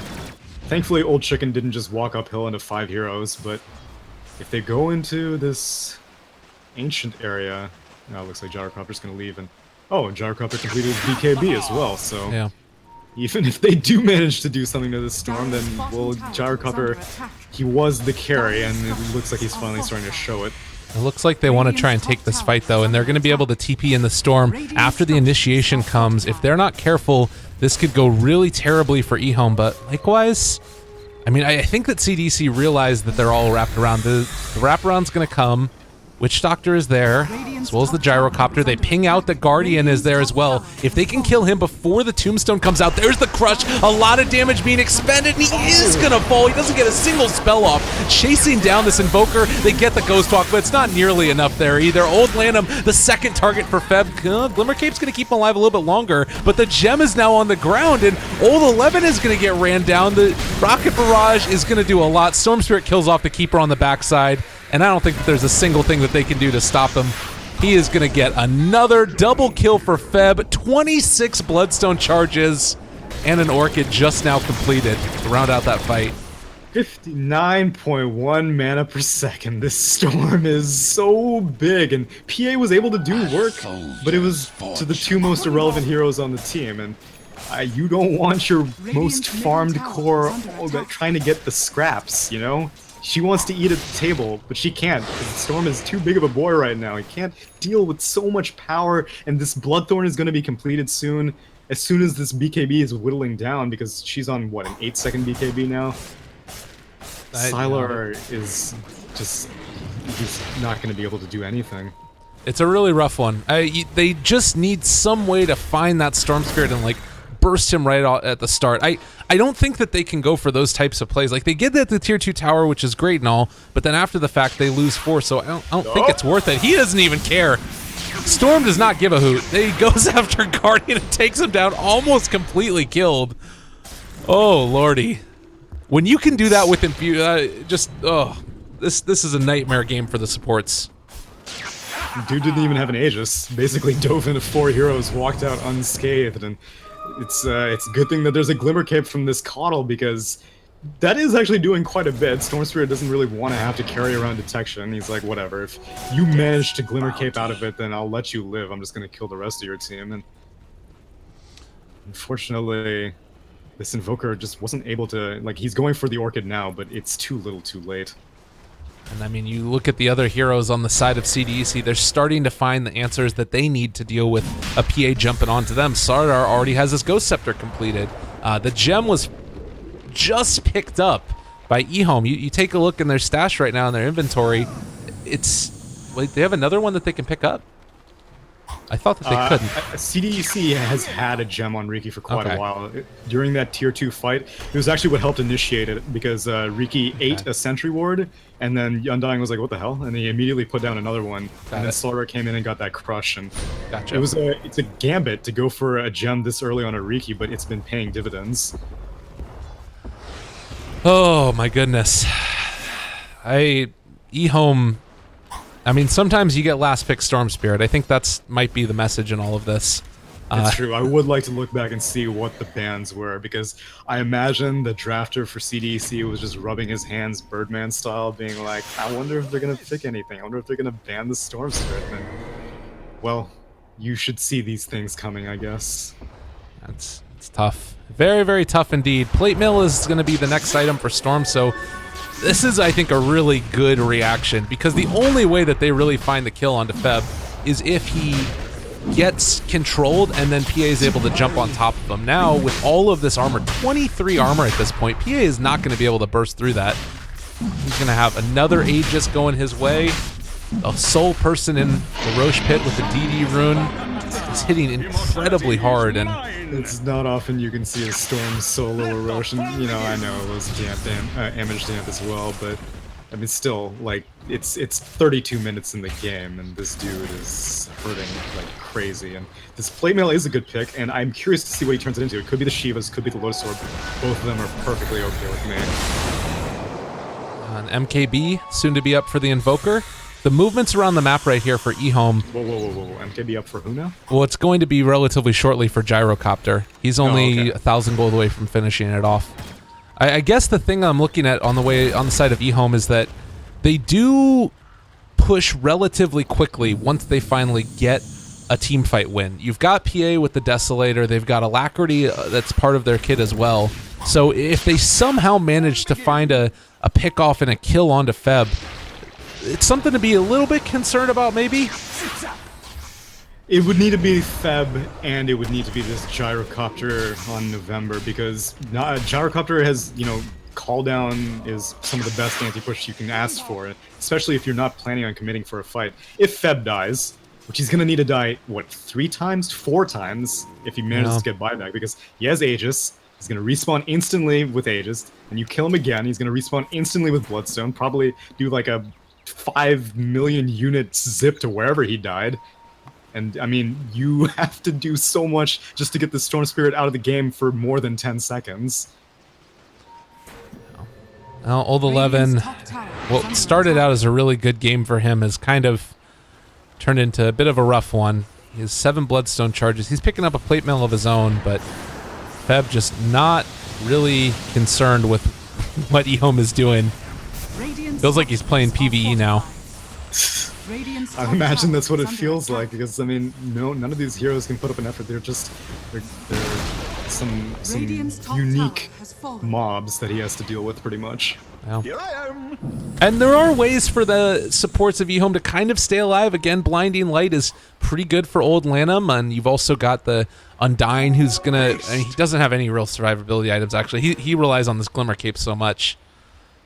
B: Thankfully, Old Chicken didn't just walk uphill into 5 heroes, but if they go into this ancient area... Now it looks like Gyrocopter's going to leave, and... Oh, Gyrocopter completed his BKB as well, so...
A: Yeah.
B: Even if they do manage to do something to this storm, then, well, Gyrocopter, he was the carry, and it looks like he's finally starting to show it.
A: It looks like they want to try and take this fight, though, and they're going to be able to TP in the storm after the initiation comes. If they're not careful, this could go really terribly for ehome, but likewise, I mean, I think that CDC realized that they're all wrapped around. The wraparound's going to come. Witch Doctor is there, as well as the Gyrocopter. They ping out that Guardian is there as well. If they can kill him before the Tombstone comes out, there's the Crush. A lot of damage being expended, and he is going to fall. He doesn't get a single spell off. Chasing down this Invoker, they get the Ghost Walk, but it's not nearly enough there either. Old Lanham, the second target for Feb. Glimmercape's going to keep him alive a little bit longer, but the gem is now on the ground, and Old 11 is going to get ran down. The Rocket Barrage is going to do a lot. Storm Spirit kills off the Keeper on the backside. And I don't think that there's a single thing that they can do to stop him. He is going to get another double kill for Feb. 26 Bloodstone charges and an Orchid just now completed to round out that fight.
B: 59.1 mana per second. This storm is so big, and PA was able to do work, but it was to the 2 most irrelevant heroes on the team. And you don't want your most farmed core trying to get the scraps, you know? She wants to eat at the table, but she can't, because Storm is too big of a boy right now. He can't deal with so much power, and this Bloodthorn is going to be completed soon as this BKB is whittling down, because she's on, what, an 8-second BKB now? Sylar is just... he's not going to be able to do anything.
A: It's a really rough one. They just need some way to find that Storm Spirit and, like, burst him right at the start. I don't think that they can go for those types of plays. Like, they get that the tier 2 tower, which is great and all, but then after the fact they lose 4, so I don't think it's worth it. He doesn't even care. Storm does not give a hoot. He goes after Guardian and takes him down, almost completely killed. Oh lordy. When you can do that with Infuse, this is a nightmare game for the supports.
B: Dude didn't even have an Aegis. Basically dove into 4 heroes, walked out unscathed, and it's a good thing that there's a Glimmercape from this Coddle, because that is actually doing quite a bit. Storm Spirit doesn't really want to have to carry around detection. He's like, whatever, if you manage to Glimmercape out of it, then I'll let you live. I'm just going to kill the rest of your team. And unfortunately, this Invoker just wasn't able to, like, he's going for the Orchid now, but it's too little too late.
A: And I mean, you look at the other heroes on the side of CDEC, they're starting to find the answers that they need to deal with a PA jumping onto them. Sardar already has his Ghost Scepter completed. The gem was just picked up by ehome. You take a look in their stash right now in their inventory. It's, wait, they have another one that they can pick up? I thought that they couldn't.
B: CDEC has had a gem on Riki for quite a while. During that tier 2 fight, it was actually what helped initiate it, because Riki ate a sentry ward, and then Undying was like, what the hell? And he immediately put down another one, and then Sora came in and got that crush. And
A: Gotcha.
B: It's a gambit to go for a gem this early on a Riki, but it's been paying dividends.
A: Oh my goodness. ehome, I mean, sometimes you get last pick Storm Spirit. I think that's might be the message in all of this.
B: It's true. I would like to look back and see what the bans were, because I imagine the drafter for CDEC was just rubbing his hands Birdman style, being like, I wonder if they're going to pick anything. I wonder if they're going to ban the Storm Spirit. And, well, you should see these things coming, I guess.
A: It's tough. Very, very tough indeed. Plate Mill is going to be the next item for Storm, so this is, I think, a really good reaction, because the only way that they really find the kill onto Feb is if he gets controlled and then PA is able to jump on top of him. Now, with all of this armor, 23 armor at this point, PA is not going to be able to burst through that. He's going to have another Aegis going his way. a sole person in the Roche pit with the DD rune. He's hitting incredibly hard, and
B: It's not often you can see a Storm solo erosion. You know, I know it was damage damp as well, but I mean, still, like, it's 32 minutes in the game, and this dude is hurting like crazy. And this plate mail is a good pick, and I'm curious to see what he turns it into. It could be the Shivas, could be the Lotus Sword. Both of them are perfectly okay with me.
A: an MKB soon to be up for the Invoker. The movements around the map right here for ehome.
B: Whoa. MKB up for who now?
A: Well, it's going to be relatively shortly for Gyrocopter. He's only 1,000 gold away from finishing it off. I guess the thing I'm looking at on the side of ehome is that they do push relatively quickly once they finally get a team fight win. You've got PA with the Desolator. They've got Alacrity that's part of their kit as well. So if they somehow manage to find a pick off and a kill onto Feb, it's something to be a little bit concerned about, maybe.
B: It would need to be Feb, and it would need to be this Gyrocopter on November, because Gyrocopter has, you know, call down is some of the best anti-push you can ask for, especially if you're not planning on committing for a fight. If Feb dies, which he's going to need to die, what, 4 times if he manages to get buyback, because he has Aegis, he's going to respawn instantly with Aegis, and you kill him again, he's going to respawn instantly with Bloodstone, probably do like a 5 million unit zip to wherever he died. And, I mean, you have to do so much just to get the Storm Spirit out of the game for more than 10 seconds.
A: Well, Old 11, what started out as a really good game for him has kind of turned into a bit of a rough one. He has 7 Bloodstone charges. He's picking up a plate mail of his own, but Feb just not really concerned with what ehome is doing. Feels like he's playing PvE now.
B: I imagine that's what it feels like, because I mean, none of these heroes can put up an effort. They're some unique mobs that he has to deal with, pretty much.
A: Well. And there are ways for the supports of ehome to kind of stay alive. Again, Blinding Light is pretty good for Old Lanham, and you've also got the Undying, who's gonna. I mean, he doesn't have any real survivability items actually. He relies on this Glimmer Cape so much.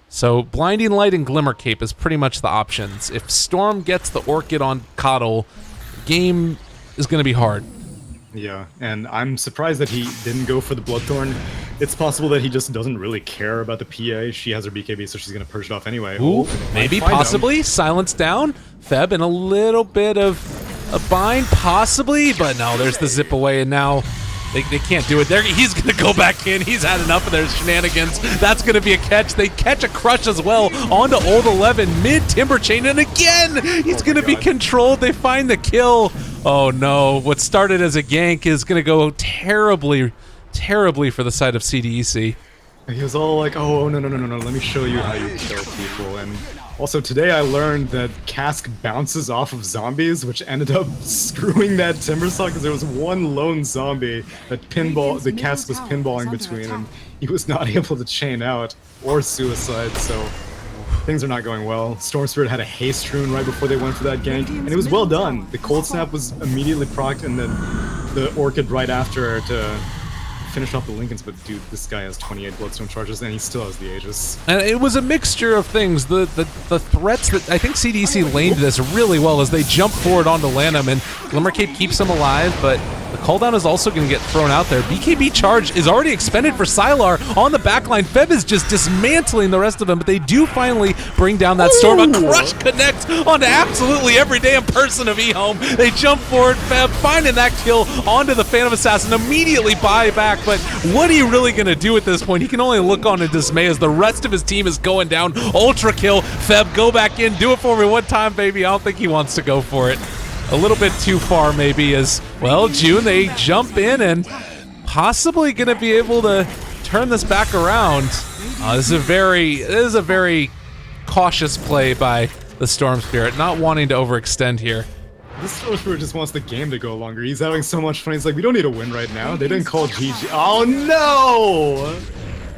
A: So Blinding Light and Glimmer Cape is pretty much the options. If Storm gets the Orchid on Coddle, game is going to be hard.
B: Yeah, and I'm surprised that he didn't go for the Bloodthorn. It's possible that he just doesn't really care about the PA. She has her BKB, so she's going to purge it off anyway.
A: Ooh, maybe, possibly. Silence down. Feb in a little bit of a bind, possibly. But no, there's the zip away, and now they can't do it. He's going to go back in. He's had enough of their shenanigans. That's going to be a catch. They catch a crush as well onto Old 11 mid-Timber Chain, and again, he's going to be controlled. They find the kill. Oh no, what started as a gank is going to go terribly for the side of CDEC.
B: He was all like, oh, no, let me show you how you kill people. And also today I learned that Cask bounces off of zombies, which ended up screwing that Timbersaw, because there was one lone zombie that the Cask was pinballing between, and he was not able to chain out or suicide, so things are not going well. Storm Spirit had a haste rune right before they went for that gank, and it was well done. The Cold Snap was immediately procced, and then the Orchid right after to finish off the Lincolns, but dude, this guy has 28 Bloodstone charges, and he still has the Aegis.
A: And it was a mixture of things. The threats that I think CDC laned this really well as they jump forward onto Lanham, and Glimmer Cape keeps him alive, but the cooldown is also going to get thrown out there. BKB charge is already expended for Sylar on the backline. Feb is just dismantling the rest of them, but they do finally bring down that Storm. A crush connects onto absolutely every damn person of ehome. They jump forward, Feb finding that kill onto the Phantom Assassin, immediately buy back, but what are you really going to do at this point? He can only look on in dismay as the rest of his team is going down. Ultra kill. Feb, go back in. Do it for me one time, baby. I don't think he wants to go for it. A little bit too far, maybe, as, well, June, they jump in and possibly going to be able to turn this back around. This is a very cautious play by the Storm Spirit, not wanting to overextend here.
B: This Storm Spirit just wants the game to go longer. He's having so much fun. He's like, we don't need a win right now. They didn't call GG. Oh, no!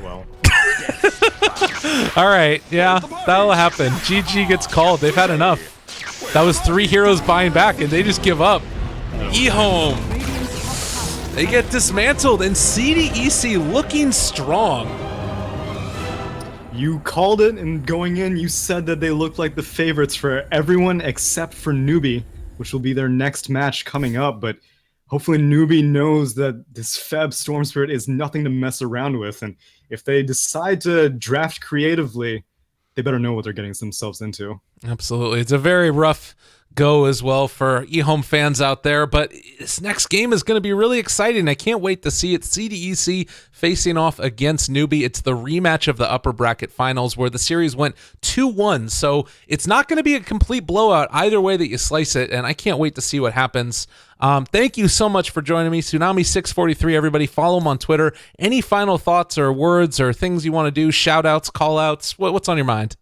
B: Well.
A: All right, yeah, that'll happen. GG gets called. They've had enough. That was 3 heroes buying back, and they just give up. ehome. They get dismantled, and CDEC looking strong.
B: You called it, and going in, you said that they looked like the favorites for everyone except for Newbie, which will be their next match coming up. But hopefully, Newbie knows that this Feb Storm Spirit is nothing to mess around with. And if they decide to draft creatively, they better know what they're getting themselves into.
A: Absolutely. It's a very rough go as well for ehome fans out there, but this next game is going to be really exciting. I can't wait to see it. CDEC facing off against Newbie. It's the rematch of the upper bracket finals where the series went 2-1, so it's not going to be a complete blowout either way that you slice it, and I can't wait to see what happens. Thank you so much for joining me. Tsunami643, everybody. Follow him on Twitter. Any final thoughts or words or things you want to do? Shout outs, call outs? What's on your mind?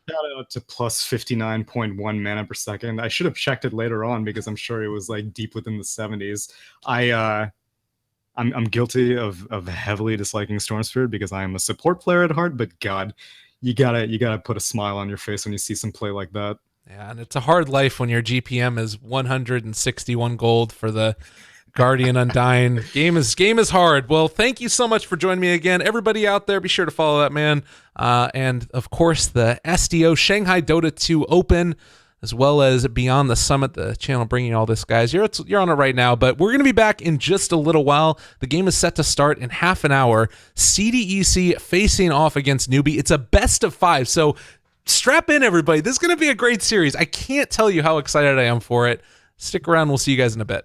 B: Shout out to plus 59.1 mana per second. I should have checked it later on because I'm sure it was like deep within the 70s. I'm guilty of heavily disliking Storm Spirit because I am a support player at heart, but God, you gotta put a smile on your face when you see some play like that.
A: Yeah, and it's a hard life when your GPM is 161 gold for the Guardian Undying. Game is hard. Well, thank you so much for joining me again. Everybody out there, be sure to follow that man. And, of course, the SDO Shanghai Dota 2 Open, as well as Beyond the Summit, the channel bringing all this, guys. You're on it right now, but we're going to be back in just a little while. The game is set to start in half an hour. CDEC facing off against Newbie. It's a best of 5, so strap in, everybody. This is going to be a great series. I can't tell you how excited I am for it. Stick around. We'll see you guys in a bit.